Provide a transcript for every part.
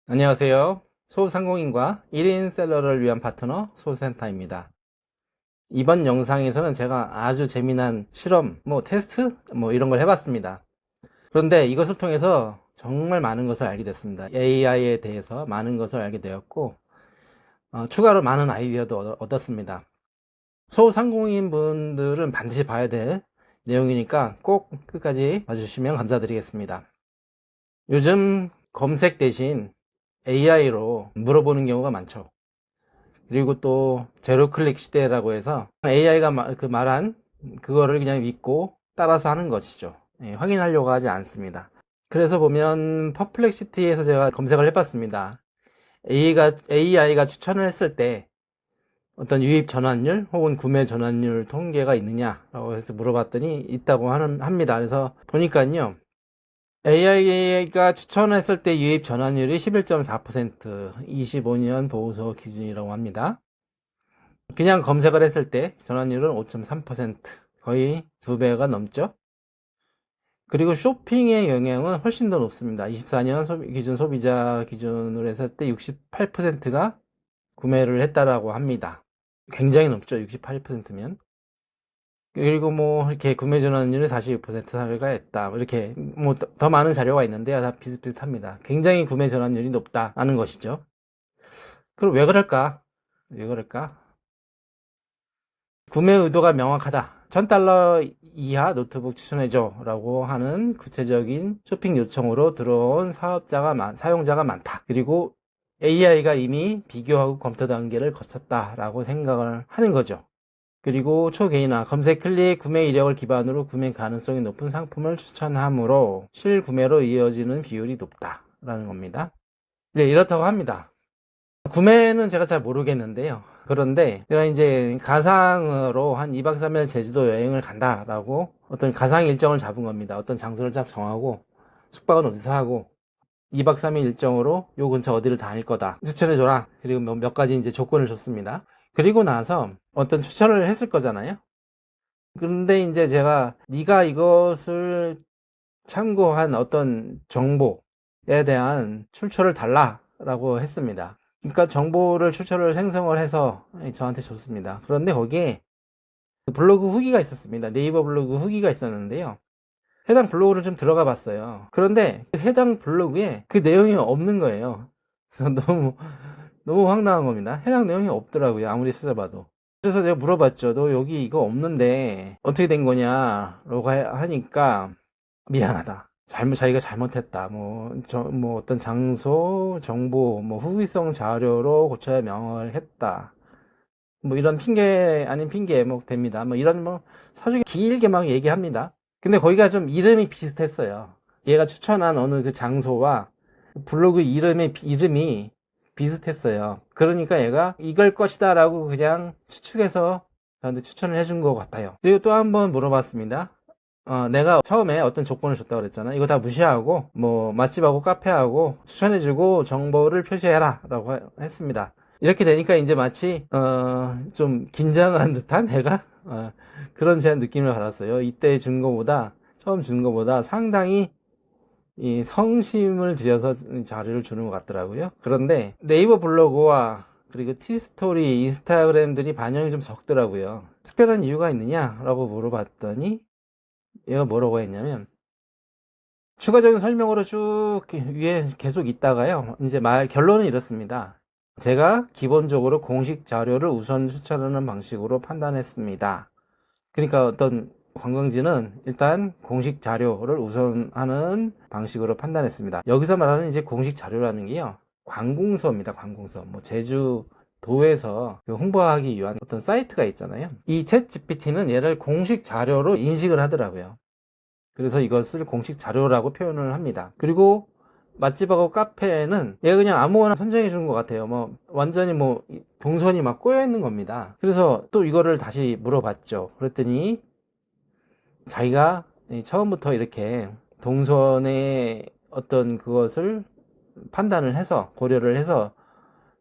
안녕하세요. 소상공인과 1인 셀러를 위한 파트너 소센터입니다. 이번 영상에서는 제가 아주 재미난 실험, 테스트, 이런 걸 해봤습니다. 그런데 이것을 통해서 정말 많은 것을 알게 됐습니다. AI에 대해서 많은 것을 알게 되었고, 추가로 많은 아이디어도 얻었습니다. 소상공인 분들은 반드시 봐야 될 내용이니까 꼭 끝까지 봐주시면 감사드리겠습니다. 요즘 검색 대신 AI로 물어보는 경우가 많죠. 그리고 또 제로 클릭 시대라고 해서 AI가 말한 그거를 그냥 믿고 따라서 하는 것이죠. 확인하려고 하지 않습니다. 그래서 보면 퍼플렉시티에서 제가 검색을 해봤습니다. AI가 추천을 했을 때 어떤 유입 전환율 혹은 구매 전환율 통계가 있느냐라고 해서 물어봤더니 있다고 합니다. 그래서 보니까요, AI가 추천했을 때 유입 전환율이 11.4%, 25년 보고서 기준이라고 합니다. 그냥 검색을 했을 때 전환율은 5.3%, 거의 2배가 넘죠. 그리고 쇼핑의 영향은 훨씬 더 높습니다. 24년 소비자 기준으로 했을 때 68%가 구매를 했다라고 합니다. 굉장히 높죠. 68%면. 그리고 이렇게 구매 전환율이 46% 사례가 있다. 이렇게 더 많은 자료가 있는데요. 다 비슷비슷합니다. 굉장히 구매 전환율이 높다는 것이죠. 그럼 왜 그럴까? 왜 그럴까? 구매 의도가 명확하다. 1000달러 이하 노트북 추천해줘 라고 하는 구체적인 쇼핑 요청으로 들어온 사용자가 많다. 그리고 AI가 이미 비교하고 검토 단계를 거쳤다 라고 생각을 하는 거죠. 그리고 초개인화, 검색 클릭, 구매 이력을 기반으로 구매 가능성이 높은 상품을 추천하므로 실구매로 이어지는 비율이 높다라는 겁니다. 네, 이렇다고 합니다. 구매는 제가 잘 모르겠는데요. 그런데 제가 이제 가상으로 한 2박 3일 제주도 여행을 간다라고 어떤 가상 일정을 잡은 겁니다. 어떤 장소를 딱 정하고 숙박은 어디서 하고 2박 3일 일정으로 요 근처 어디를 다닐 거다 추천해줘라. 그리고 몇 가지 이제 조건을 줬습니다. 그리고 나서 어떤 추천을 했을 거잖아요. 그런데 이제 제가 네가 이것을 참고한 어떤 정보에 대한 출처를 달라라고 했습니다. 그러니까 정보를 출처를 생성을 해서 저한테 줬습니다. 그런데 거기에 블로그 후기가 있었습니다. 네이버 블로그 후기가 있었는데요. 해당 블로그를 좀 들어가 봤어요. 그런데 그 해당 블로그에 그 내용이 없는 거예요. 그래서 너무 황당한 겁니다. 해당 내용이 없더라고요. 아무리 찾아봐도. 그래서 제가 물어봤죠. 너 여기 이거 없는데 어떻게 된 거냐? 라고 하니까 미안하다. 자기가 잘못했다. 어떤 장소, 정보, 후기성 자료로 고쳐야 명을 했다. 이런 핑계, 아닌 핑계 됩니다. 이런 사주기 길게 막 얘기합니다. 근데 거기가 좀 이름이 비슷했어요. 얘가 추천한 어느 그 장소와 블로그 이름이 비슷했어요. 그러니까 얘가 이걸 것이다 라고 그냥 추측해서 저한테 추천을 해준 것 같아요. 그리고 또 한 번 물어봤습니다. 내가 처음에 어떤 조건을 줬다고 그랬잖아. 이거 다 무시하고 맛집하고 카페하고 추천해주고 정보를 표시해라 라고 했습니다. 이렇게 되니까 이제 마치 좀 긴장한 듯한 애가 그런 제 느낌을 받았어요. 이때 처음 준 거보다 상당히 이 성심을 지어서 자료를 주는 것 같더라고요. 그런데 네이버 블로그와 그리고 티스토리, 인스타그램들이 반영이 좀 적더라고요. 특별한 이유가 있느냐라고 물어봤더니 얘가 뭐라고 했냐면, 추가적인 설명으로 쭉 위에 계속 있다가요, 이제 결론은 이렇습니다. 제가 기본적으로 공식 자료를 우선 추천하는 방식으로 판단했습니다. 그러니까 어떤 관광지는 일단 공식 자료를 우선하는 방식으로 판단했습니다. 여기서 말하는 이제 공식 자료라는 게요, 관공서입니다. 관공서. 제주도에서 홍보하기 위한 어떤 사이트가 있잖아요. 이 챗 GPT는 얘를 공식 자료로 인식을 하더라고요. 그래서 이것을 공식 자료라고 표현을 합니다. 그리고 맛집하고 카페는 얘가 그냥 아무거나 선정해 주는 것 같아요. 완전히 동선이 막 꼬여 있는 겁니다. 그래서 또 이거를 다시 물어봤죠. 그랬더니 자기가 처음부터 이렇게 동선의 어떤 그것을 판단을 해서 고려를 해서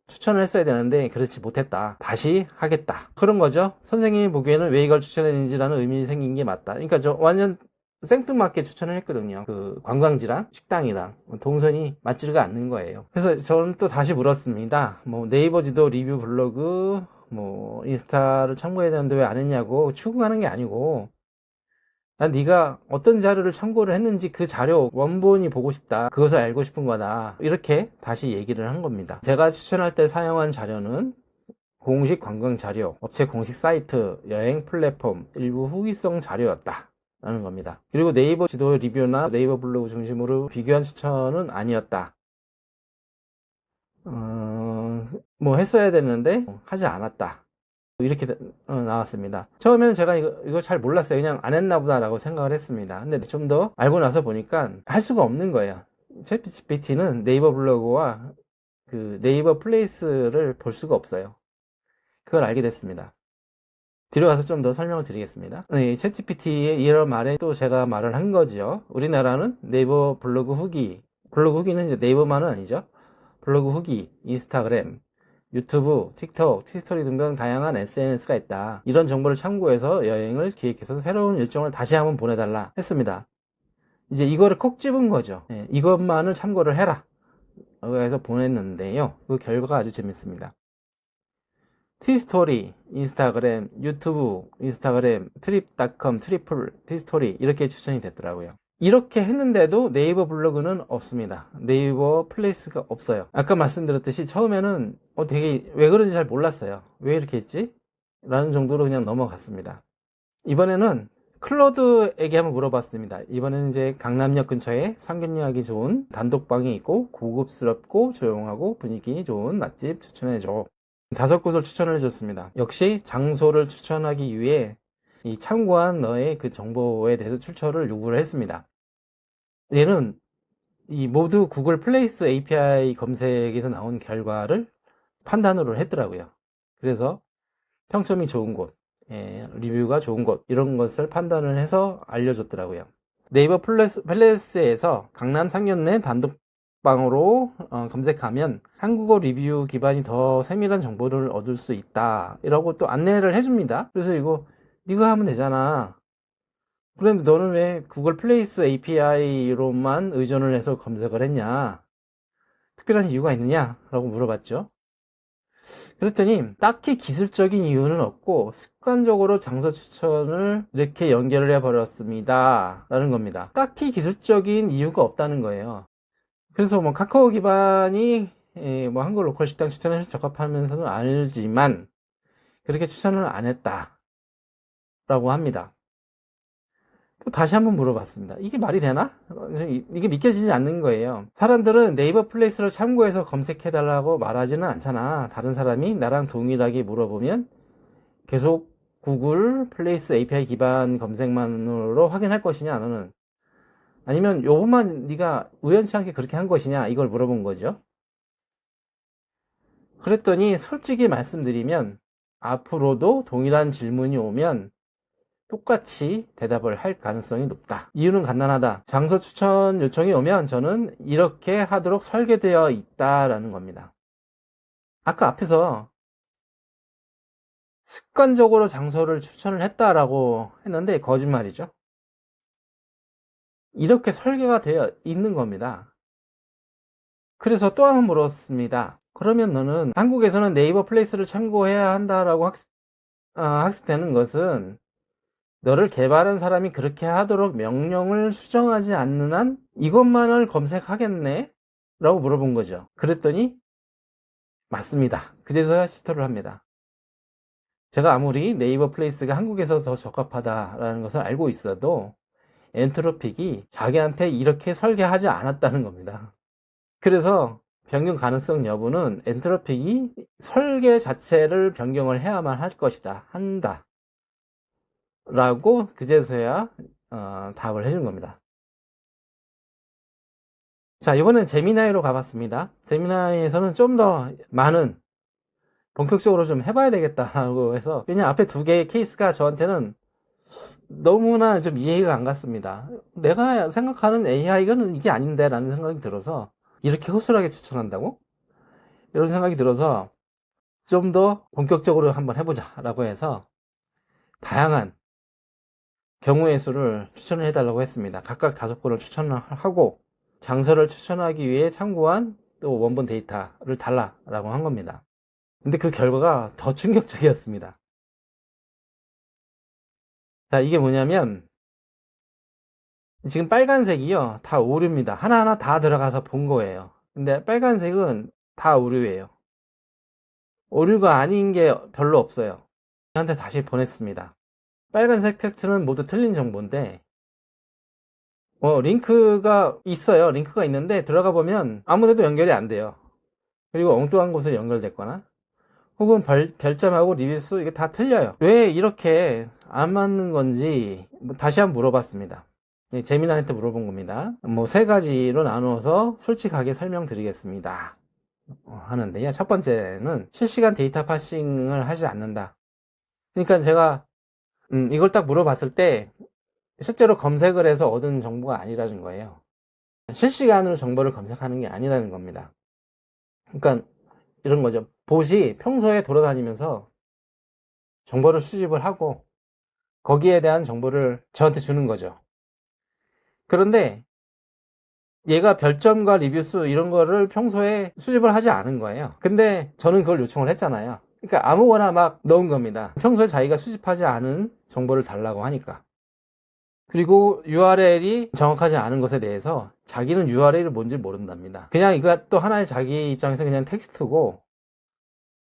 추천을 했어야 되는데 그렇지 못했다. 다시 하겠다. 그런 거죠. 선생님이 보기에는 왜 이걸 추천했는지라는 의문이 생긴 게 맞다. 그러니까 완전 생뚱맞게 추천을 했거든요. 그 관광지랑 식당이랑 동선이 맞지가 않는 거예요. 그래서 저는 또 다시 물었습니다. 뭐 네이버 지도 리뷰 블로그 뭐 인스타를 참고해야 되는데 왜 안 했냐고. 추궁하는 게 아니고, 난 네가 어떤 자료를 참고를 했는지 그 자료 원본이 보고 싶다, 그것을 알고 싶은 거다, 이렇게 다시 얘기를 한 겁니다. 제가 추천할 때 사용한 자료는 공식 관광 자료, 업체 공식 사이트, 여행 플랫폼, 일부 후기성 자료였다 라는 겁니다. 그리고 네이버 지도 리뷰나 네이버 블로그 중심으로 비교한 추천은 아니었다. 뭐 했어야 됐는데 하지 않았다, 이렇게 나왔습니다. 처음에는 제가 이거 잘 몰랐어요. 그냥 안 했나 보다 라고 생각을 했습니다. 근데 좀 더 알고 나서 보니까 할 수가 없는 거예요. 챗GPT는 네이버 블로그와 그 네이버 플레이스를 볼 수가 없어요. 그걸 알게 됐습니다. 뒤로 가서 좀 더 설명을 드리겠습니다. 네, 챗GPT의 이런 말에 또 제가 말을 한 거죠. 우리나라는 네이버 블로그 후기, 블로그 후기는 이제 네이버만은 아니죠. 블로그 후기, 인스타그램, 유튜브, 틱톡, 티스토리 등등 다양한 SNS가 있다. 이런 정보를 참고해서 여행을 기획해서 새로운 일정을 다시 한번 보내달라 했습니다. 이제 이거를 콕 집은 거죠. 네, 이것만을 참고를 해라. 그래서 보냈는데요. 그 결과가 아주 재밌습니다. 티스토리, 인스타그램, 유튜브, 인스타그램, 트립닷컴, 트리플, 티스토리 이렇게 추천이 됐더라고요. 이렇게 했는데도 네이버 블로그는 없습니다. 네이버 플레이스가 없어요. 아까 말씀드렸듯이 처음에는 되게 왜 그런지 잘 몰랐어요. 왜 이렇게 했지? 라는 정도로 그냥 넘어갔습니다. 이번에는 클로드에게 한번 물어봤습니다. 이번에는 이제 강남역 근처에 상견례하기 좋은 단독방이 있고 고급스럽고 조용하고 분위기 좋은 맛집 추천해줘. 5곳을 추천을 해줬습니다. 역시 장소를 추천하기 위해 이 참고한 너의 그 정보에 대해서 출처를 요구를 했습니다. 얘는 이 모두 구글 플레이스 API 검색에서 나온 결과를 판단으로 했더라고요. 그래서 평점이 좋은 곳, 리뷰가 좋은 곳, 이런 것을 판단을 해서 알려줬더라고요. 네이버 플레이스에서 강남 상견례 단독방으로 검색하면 한국어 리뷰 기반이 더 세밀한 정보를 얻을 수 있다, 이라고 또 안내를 해줍니다. 그래서 이거 네가 하면 되잖아. 그런데 너는 왜 구글 플레이스 API로만 의존을 해서 검색을 했냐? 특별한 이유가 있느냐? 라고 물어봤죠. 그랬더니 딱히 기술적인 이유는 없고 습관적으로 장소 추천을 이렇게 연결을 해버렸습니다 라는 겁니다. 딱히 기술적인 이유가 없다는 거예요. 그래서 뭐 카카오 기반이 뭐 한국 로컬 식당 추천에 적합하면서는 알지만 그렇게 추천을 안 했다 라고 합니다. 또 다시 한번 물어봤습니다. 이게 말이 되나? 이게 믿겨지지 않는 거예요. 사람들은 네이버 플레이스를 참고해서 검색해달라고 말하지는 않잖아. 다른 사람이 나랑 동일하게 물어보면 계속 구글 플레이스 API 기반 검색만으로 확인할 것이냐, 너는? 아니면 요것만 네가 우연치 않게 그렇게 한 것이냐, 이걸 물어본 거죠. 그랬더니 솔직히 말씀드리면 앞으로도 동일한 질문이 오면 똑같이 대답을 할 가능성이 높다. 이유는 간단하다. 장소 추천 요청이 오면 저는 이렇게 하도록 설계되어 있다라는 겁니다. 아까 앞에서 습관적으로 장소를 추천을 했다라고 했는데 거짓말이죠. 이렇게 설계가 되어 있는 겁니다. 그래서 또 한 번 물었습니다. 그러면 너는 한국에서는 네이버 플레이스를 참고해야 한다라고 학습되는 것은 너를 개발한 사람이 그렇게 하도록 명령을 수정하지 않는 한 이것만을 검색하겠네? 라고 물어본 거죠. 그랬더니 맞습니다. 그제서야 실토를 합니다. 제가 아무리 네이버 플레이스가 한국에서 더 적합하다라는 것을 알고 있어도 엔트로픽이 자기한테 이렇게 설계하지 않았다는 겁니다. 그래서 변경 가능성 여부는 엔트로픽이 설계 자체를 변경을 해야만 할 것이다, 한다 라고 그제서야 답을 해준 겁니다. 자, 이번엔 제미나이로 가봤습니다. 제미나이에서는 좀 더 많은 본격적으로 좀 해봐야 되겠다고 해서, 왜냐 앞에 두 개의 케이스가 저한테는 너무나 좀 이해가 안 갔습니다. 내가 생각하는 AI는 이게 아닌데 라는 생각이 들어서, 이렇게 허술하게 추천한다고? 이런 생각이 들어서 좀 더 본격적으로 한번 해보자 라고 해서 다양한 경우의 수를 추천을 해달라고 했습니다. 각각 5건을 추천을 하고 장소를 추천하기 위해 참고한 또 원본 데이터를 달라라고 한 겁니다. 근데 그 결과가 더 충격적이었습니다. 자, 이게 뭐냐면 지금 빨간색이요, 다 오류입니다. 하나하나 다 들어가서 본 거예요. 근데 빨간색은 다 오류예요. 오류가 아닌 게 별로 없어요. 저한테 다시 보냈습니다. 빨간색 테스트는 모두 틀린 정보인데 링크가 있어요. 링크가 있는데 들어가 보면 아무데도 연결이 안 돼요. 그리고 엉뚱한 곳에 연결됐거나 혹은 별점하고 리뷰수 이게 다 틀려요. 왜 이렇게 안 맞는 건지 다시 한번 물어봤습니다. 재미나한테 물어본 겁니다. 뭐 3가지로 나누어서 솔직하게 설명드리겠습니다 하는데요. 첫 번째는 실시간 데이터 파싱을 하지 않는다. 그러니까 제가 이걸 딱 물어봤을 때 실제로 검색을 해서 얻은 정보가 아니라는 거예요. 실시간으로 정보를 검색하는 게 아니라는 겁니다. 그러니까 이런 거죠. 봇이 평소에 돌아다니면서 정보를 수집을 하고 거기에 대한 정보를 저한테 주는 거죠. 그런데 얘가 별점과 리뷰수 이런 거를 평소에 수집을 하지 않은 거예요. 근데 저는 그걸 요청을 했잖아요. 그러니까 아무거나 막 넣은 겁니다. 평소에 자기가 수집하지 않은 정보를 달라고 하니까. 그리고 URL이 정확하지 않은 것에 대해서 자기는 URL이 뭔지 모른답니다. 그냥 이거 또 하나의 자기 입장에서 그냥 텍스트고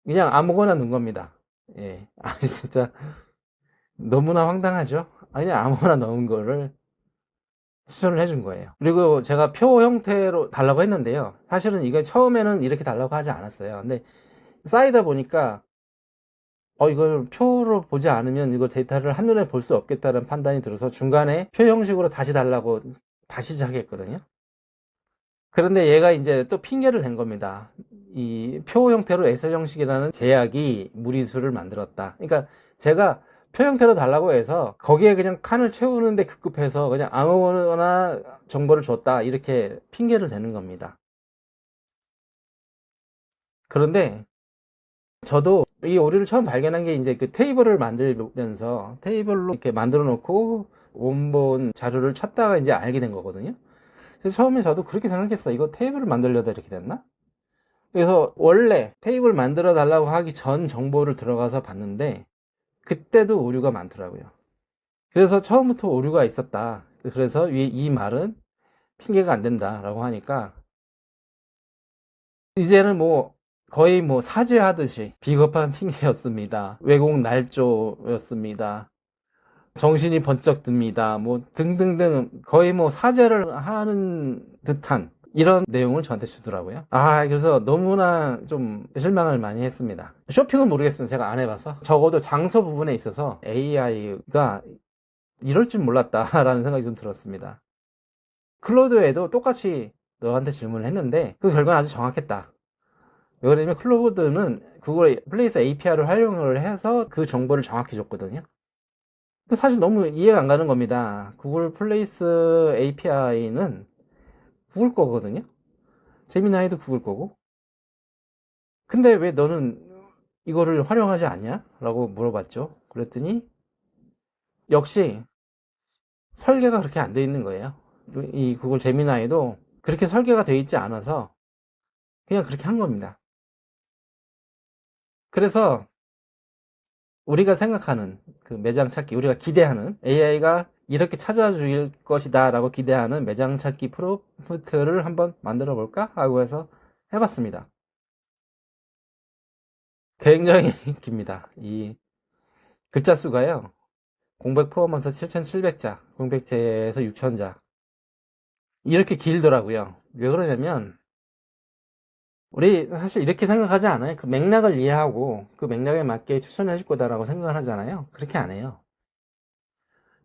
그냥 아무거나 넣은 겁니다. 예. 아니 진짜 너무나 황당하죠? 그냥 아무거나 넣은 거를 추천을 해준 거예요. 그리고 제가 표 형태로 달라고 했는데요. 사실은 이게 처음에는 이렇게 달라고 하지 않았어요. 근데 쌓이다 보니까 이걸 표로 보지 않으면 이거 데이터를 한눈에 볼 수 없겠다는 판단이 들어서 중간에 표 형식으로 다시 달라고 다시 시작했거든요. 그런데 얘가 이제 또 핑계를 댄 겁니다. 이 표 형태로 엑셀 형식이라는 제약이 무리수를 만들었다. 그러니까 제가 표 형태로 달라고 해서 거기에 그냥 칸을 채우는데 급급해서 그냥 아무거나 정보를 줬다 이렇게 핑계를 대는 겁니다. 그런데 저도 이 오류를 처음 발견한 게 이제 그 테이블을 만들면서 테이블로 이렇게 만들어 놓고 원본 자료를 찾다가 이제 알게 된 거거든요. 그래서 처음에 저도 그렇게 생각했어. 이거 테이블을 만들려다 이렇게 됐나? 그래서 원래 테이블 만들어 달라고 하기 전 정보를 들어가서 봤는데 그때도 오류가 많더라고요. 그래서 처음부터 오류가 있었다. 그래서 이 말은 핑계가 안 된다 라고 하니까 이제는 뭐 거의 뭐 사죄하듯이 비겁한 핑계였습니다. 왜곡 날조였습니다. 정신이 번쩍 듭니다. 뭐 등등등 거의 뭐 사죄를 하는 듯한 이런 내용을 저한테 주더라고요. 그래서 너무나 좀 실망을 많이 했습니다. 쇼핑은 모르겠습니다. 제가 안 해봐서. 적어도 장소 부분에 있어서 AI가 이럴 줄 몰랐다라는 생각이 좀 들었습니다. 클로드에도 똑같이 너한테 질문을 했는데 그 결과는 아주 정확했다. 왜냐면 클로드는 구글 플레이스 API를 활용을 해서 그 정보를 정확히 줬거든요. 근데 사실 너무 이해가 안 가는 겁니다. 구글 플레이스 API는 구글 거거든요. 제미나이도 구글 거고. 근데 왜 너는 이거를 활용하지 않냐? 라고 물어봤죠. 그랬더니 역시 설계가 그렇게 안 돼 있는 거예요. 이 구글 제미나이도 그렇게 설계가 돼 있지 않아서 그냥 그렇게 한 겁니다. 그래서 우리가 생각하는 그 매장 찾기, 우리가 기대하는 AI가 이렇게 찾아줄 것이다 라고 기대하는 매장 찾기 프롬프트를 한번 만들어 볼까? 하고 해서 해봤습니다. 굉장히 깁니다. 이 글자 수가요. 공백 포함해서 7,700자, 공백제에서 6,000자. 이렇게 길더라고요. 왜 그러냐면 우리 사실 이렇게 생각하지 않아요? 그 맥락을 이해하고 그 맥락에 맞게 추천해 줄 거다라고 생각을 하잖아요. 그렇게 안 해요.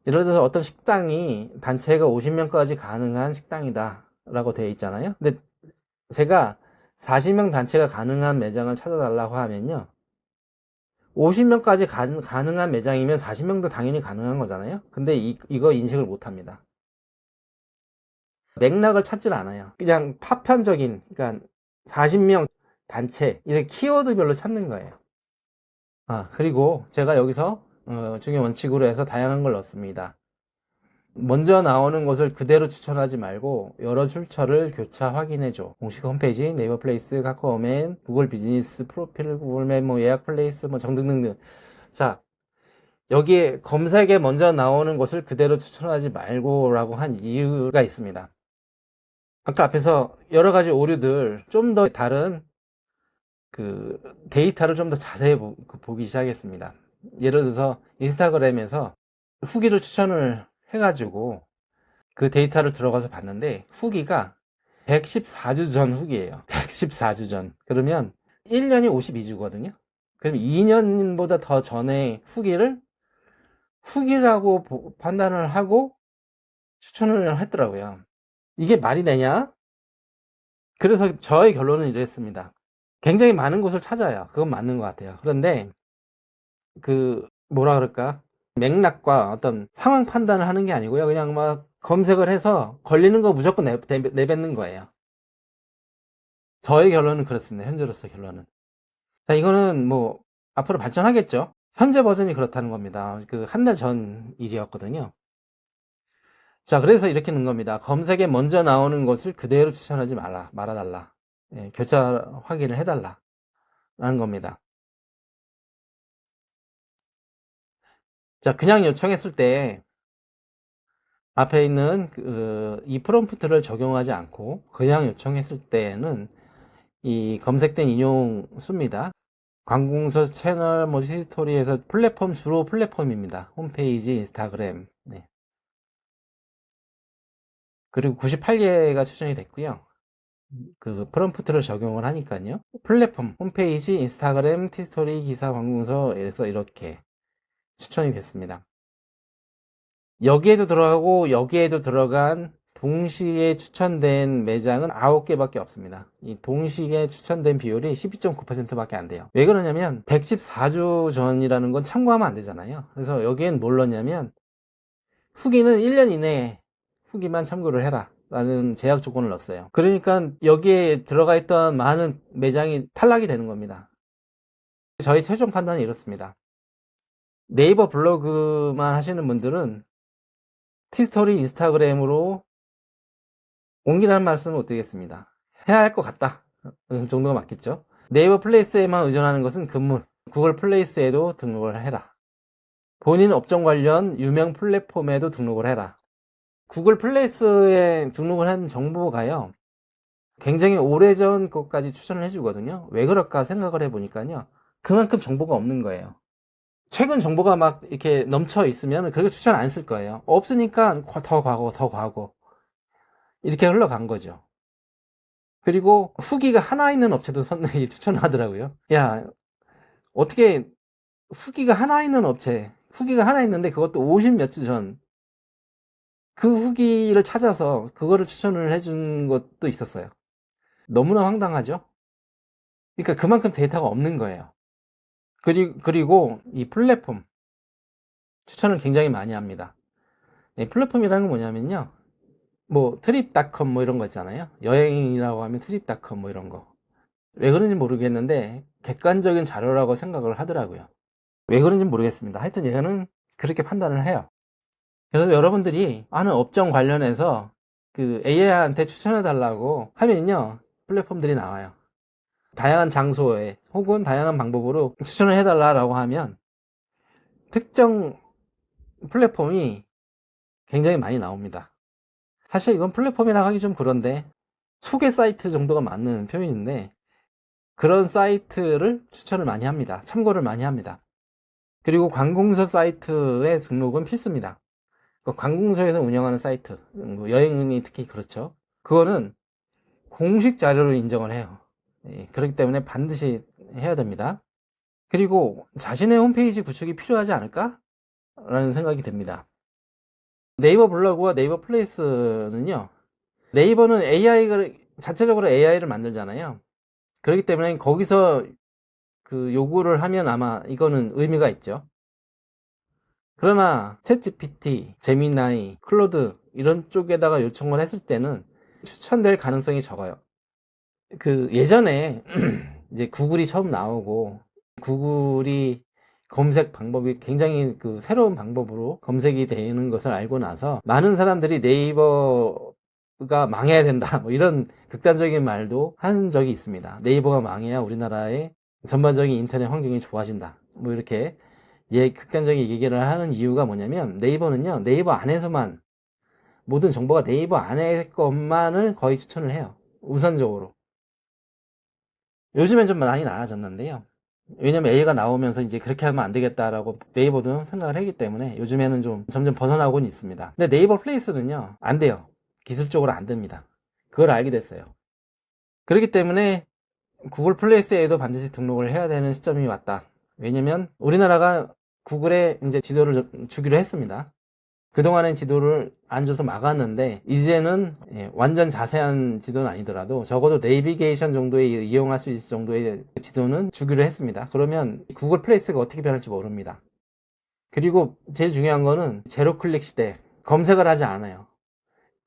예를 들어서 어떤 식당이 단체가 50명까지 가능한 식당이다 라고 되어 있잖아요. 근데 제가 40명 단체가 가능한 매장을 찾아달라고 하면요, 50명까지 가능한 매장이면 40명도 당연히 가능한 거잖아요. 근데 이거 인식을 못 합니다. 맥락을 찾질 않아요. 그냥 파편적인, 그러니까 40명 단체 이렇게 키워드별로 찾는 거예요. 그리고 제가 여기서 중요 원칙으로 해서 다양한 걸 넣습니다. 먼저 나오는 것을 그대로 추천하지 말고 여러 출처를 교차 확인해줘. 공식 홈페이지, 네이버 플레이스, 카카오맨, 구글 비즈니스 프로필, 구글맨, 뭐 예약 플레이스, 뭐 등등등. 자, 여기에 검색에 먼저 나오는 것을 그대로 추천하지 말고라고 한 이유가 있습니다. 아까 앞에서 여러 가지 오류들 좀 더 다른 그 데이터를 좀 더 자세히 보기 시작했습니다. 예를 들어서 인스타그램에서 후기를 추천을 해가지고 그 데이터를 들어가서 봤는데 후기가 114주 전 후기예요. 114주 전. 그러면 1년이 52주거든요. 그럼 2년보다 더 전에 후기라고 판단을 하고 추천을 했더라고요. 이게 말이 되냐? 그래서 저의 결론은 이랬습니다. 굉장히 많은 곳을 찾아요. 그건 맞는 것 같아요. 그런데 그 뭐라 그럴까? 맥락과 어떤 상황 판단을 하는 게 아니고요. 그냥 막 검색을 해서 걸리는 거 무조건 내뱉는 거예요. 저의 결론은 그렇습니다. 현재로서 결론은. 자, 이거는 뭐 앞으로 발전하겠죠. 현재 버전이 그렇다는 겁니다. 그 한 달 전 일이었거든요. 자, 그래서 이렇게 넣은 겁니다. 검색에 먼저 나오는 것을 그대로 추천하지 말아달라. 예, 교차 확인을 해달라. 라는 겁니다. 자, 그냥 요청했을 때 앞에 있는 이 프롬프트를 적용하지 않고 그냥 요청했을 때는 이 검색된 인용 수입니다. 관공서 채널 뭐 히스토리에서 플랫폼 주로 플랫폼입니다. 홈페이지, 인스타그램. 네. 그리고 98개가 추천이 됐고요. 그 프롬프트를 적용을 하니까요. 플랫폼, 홈페이지, 인스타그램, 티스토리, 기사, 관공서에서 이렇게 추천이 됐습니다. 여기에도 들어가고 여기에도 들어간 동시에 추천된 매장은 9개밖에 없습니다. 이 동시에 추천된 비율이 12.9%밖에 안 돼요. 왜 그러냐면 114주 전이라는 건 참고하면 안 되잖아요. 그래서 여기엔 뭘 넣냐면 후기는 1년 이내에 후기만 참고를 해라 라는 제약 조건을 넣었어요. 그러니까 여기에 들어가 있던 많은 매장이 탈락이 되는 겁니다. 저희 최종 판단은 이렇습니다. 네이버 블로그만 하시는 분들은 티스토리 인스타그램으로 옮기라는 말씀은 못 드리겠습니다. 해야 할 것 같다 정도가 맞겠죠. 네이버 플레이스에만 의존하는 것은 금물. 구글 플레이스에도 등록을 해라. 본인 업종 관련 유명 플랫폼에도 등록을 해라. 구글 플레이스에 등록을 한 정보가요 굉장히 오래전 것까지 추천을 해주거든요. 왜 그럴까 생각을 해보니까요 그만큼 정보가 없는 거예요. 최근 정보가 막 이렇게 넘쳐 있으면 그렇게 추천 안 쓸 거예요. 없으니까 더 과거 이렇게 흘러간 거죠. 그리고 후기가 하나 있는 업체도 선생님이 추천을 하더라고요. 야, 어떻게 후기가 하나 있는 업체, 후기가 하나 있는데 그것도 50 몇 주 전, 그 후기를 찾아서 그거를 추천을 해준 것도 있었어요. 너무나 황당하죠? 그러니까 그만큼 데이터가 없는 거예요. 그리고 이 플랫폼, 추천을 굉장히 많이 합니다. 이 플랫폼이라는 건 뭐냐면요. 뭐 트립닷컴 뭐 이런 거 있잖아요. 여행이라고 하면 트립닷컴 뭐 이런 거. 왜 그런지 모르겠는데 객관적인 자료라고 생각을 하더라고요. 왜 그런지 모르겠습니다. 하여튼 얘는 그렇게 판단을 해요. 그래서 여러분들이 아는 업종 관련해서 그 AI한테 추천해 달라고 하면요 플랫폼들이 나와요. 다양한 장소에 혹은 다양한 방법으로 추천을 해달라고 하면 특정 플랫폼이 굉장히 많이 나옵니다. 사실 이건 플랫폼이라고 하기 좀 그런데 소개 사이트 정도가 맞는 표현인데 그런 사이트를 추천을 많이 합니다. 참고를 많이 합니다. 그리고 관공서 사이트의 등록은 필수입니다. 관공서에서 운영하는 사이트, 여행이 특히 그렇죠. 그거는 공식 자료로 인정을 해요. 그렇기 때문에 반드시 해야 됩니다. 그리고 자신의 홈페이지 구축이 필요하지 않을까? 라는 생각이 듭니다. 네이버 블로그와 네이버 플레이스는요. 네이버는 자체적으로 AI를 만들잖아요. 그렇기 때문에 거기서 그 요구를 하면 아마 이거는 의미가 있죠. 그러나 챗GPT, 제미나이, 클로드 이런 쪽에다가 요청을 했을 때는 추천될 가능성이 적어요. 그 예전에 이제 구글이 처음 나오고 구글이 검색 방법이 굉장히 그 새로운 방법으로 검색이 되는 것을 알고 나서 많은 사람들이 네이버가 망해야 된다 뭐 이런 극단적인 말도 한 적이 있습니다. 네이버가 망해야 우리나라의 전반적인 인터넷 환경이 좋아진다 뭐 이렇게 극단적인 얘기를 하는 이유가 뭐냐면, 네이버는요 네이버 안에서만 모든 정보가 네이버 안에 것만을 거의 추천을 해요, 우선적으로. 요즘엔 좀 많이 나아졌는데요, 왜냐면 AI가 나오면서 이제 그렇게 하면 안 되겠다라고 네이버도 생각을 했기 때문에 요즘에는 좀 점점 벗어나고는 있습니다. 근데 네이버 플레이스는요 안 돼요. 기술적으로 안 됩니다. 그걸 알게 됐어요. 그렇기 때문에 구글 플레이스에도 반드시 등록을 해야 되는 시점이 왔다. 왜냐면 우리나라가 구글에 이제 지도를 주기로 했습니다. 그동안엔 지도를 안 줘서 막았는데, 이제는 완전 자세한 지도는 아니더라도 적어도 내비게이션 정도에 이용할 수 있을 정도의 지도는 주기로 했습니다. 그러면 구글 플레이스가 어떻게 변할지 모릅니다. 그리고 제일 중요한 거는 제로 클릭 시대, 검색을 하지 않아요.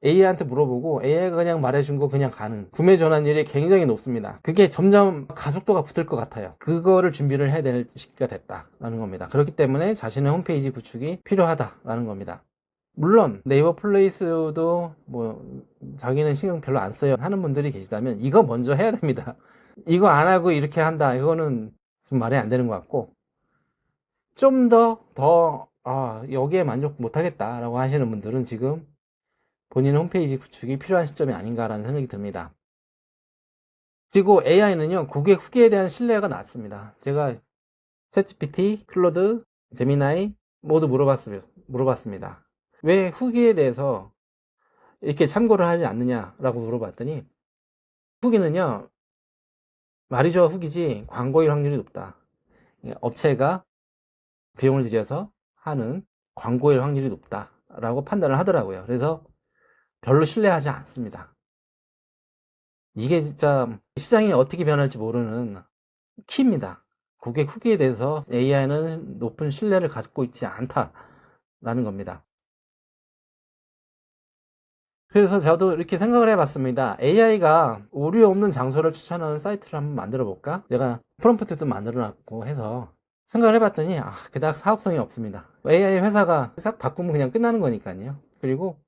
AI한테 물어보고 AI가 그냥 말해준 거 그냥 가는 구매 전환율이 굉장히 높습니다. 그게 점점 가속도가 붙을 것 같아요. 그거를 준비를 해야 될 시기가 됐다라는 겁니다. 그렇기 때문에 자신의 홈페이지 구축이 필요하다라는 겁니다. 물론 네이버 플레이스도 뭐 자기는 신경 별로 안 써요 하는 분들이 계시다면 이거 먼저 해야 됩니다. 이거 안 하고 이렇게 한다, 이거는 좀 말이 안 되는 것 같고, 좀 더 여기에 만족 못 하겠다라고 하시는 분들은 지금 본인 홈페이지 구축이 필요한 시점이 아닌가라는 생각이 듭니다. 그리고 AI는요 고객 후기에 대한 신뢰가 낮습니다. 제가 챗GPT, 클로드, 제미나이 모두 물어봤습니다. 왜 후기에 대해서 이렇게 참고를 하지 않느냐라고 물어봤더니, 후기는요 말이 좋아 후기지 광고일 확률이 높다. 업체가 비용을 들여서 하는 광고일 확률이 높다라고 판단을 하더라고요. 그래서 별로 신뢰하지 않습니다. 이게 진짜 시장이 어떻게 변할지 모르는 키입니다. 고객 후기에 대해서 AI는 높은 신뢰를 갖고 있지 않다라는 겁니다. 그래서 저도 이렇게 생각을 해봤습니다. AI가 오류 없는 장소를 추천하는 사이트를 한번 만들어 볼까? 제가 프롬프트도 만들어 놨고 해서 생각을 해봤더니 그닥 사업성이 없습니다. AI 회사가 싹 바꾸면 그냥 끝나는 거니까요. 그리고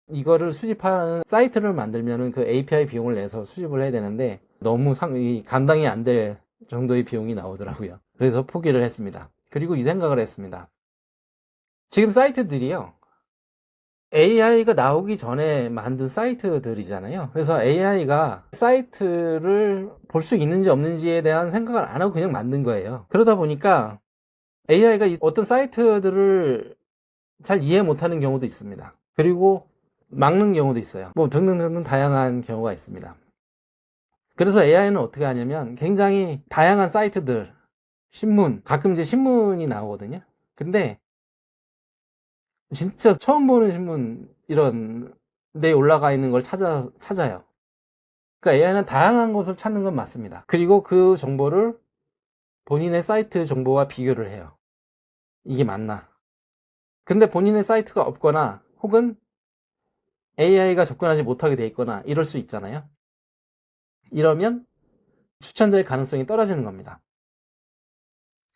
이거를 수집하는 사이트를 만들면은 그 API 비용을 내서 수집을 해야 되는데 너무 감당이 안 될 정도의 비용이 나오더라고요. 그래서 포기를 했습니다. 그리고 이 생각을 했습니다. 지금 사이트들이요 AI가 나오기 전에 만든 사이트들이잖아요. 그래서 AI가 사이트를 볼 수 있는지 없는지에 대한 생각을 안 하고 그냥 만든 거예요. 그러다 보니까 AI가 어떤 사이트들을 잘 이해 못하는 경우도 있습니다. 그리고 막는 경우도 있어요. 뭐 등등등등 다양한 경우가 있습니다. 그래서 AI는 어떻게 하냐면 굉장히 다양한 사이트들, 신문, 가끔 이제 신문이 나오거든요. 근데 진짜 처음 보는 신문 이런 데 올라가 있는 걸 찾아요. 그러니까 AI는 다양한 것을 찾는 건 맞습니다. 그리고 그 정보를 본인의 사이트 정보와 비교를 해요. 이게 맞나? 근데 본인의 사이트가 없거나 혹은 AI가 접근하지 못하게 돼 있거나 이럴 수 있잖아요. 이러면 추천될 가능성이 떨어지는 겁니다.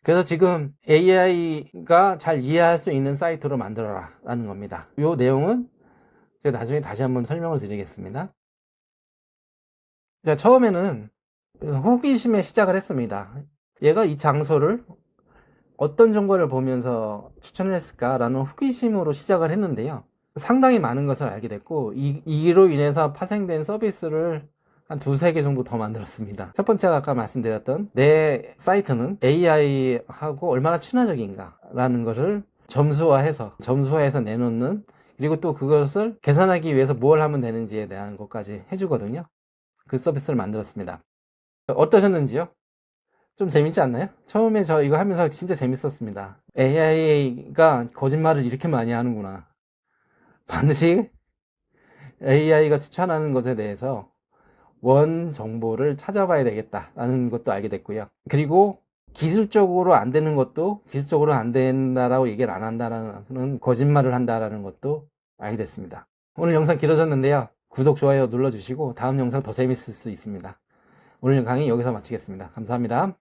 그래서 지금 AI가 잘 이해할 수 있는 사이트로 만들어라 라는 겁니다. 이 내용은 제가 나중에 다시 한번 설명을 드리겠습니다. 제가 처음에는 호기심에 시작을 했습니다. 얘가 이 장소를 어떤 정보를 보면서 추천을 했을까 라는 호기심으로 시작을 했는데요, 상당히 많은 것을 알게 됐고 이로 인해서 파생된 서비스를 한 두세 개 정도 더 만들었습니다. 첫 번째가 아까 말씀드렸던 내 사이트는 AI하고 얼마나 친화적인가 라는 것을 점수화해서 내놓는, 그리고 또 그것을 계산하기 위해서 뭘 하면 되는지에 대한 것까지 해주거든요. 그 서비스를 만들었습니다. 어떠셨는지요? 좀 재밌지 않나요? 처음에 저 이거 하면서 진짜 재밌었습니다. AI가 거짓말을 이렇게 많이 하는구나. 반드시 AI가 추천하는 것에 대해서 원 정보를 찾아봐야 되겠다라는 것도 알게 됐고요. 그리고 기술적으로 안 되는 것도 기술적으로 안 된다라고 얘기를 안 한다라는, 거짓말을 한다라는 것도 알게 됐습니다. 오늘 영상 길어졌는데요, 구독, 좋아요 눌러주시고 다음 영상 더 재밌을 수 있습니다. 오늘 강의 여기서 마치겠습니다. 감사합니다.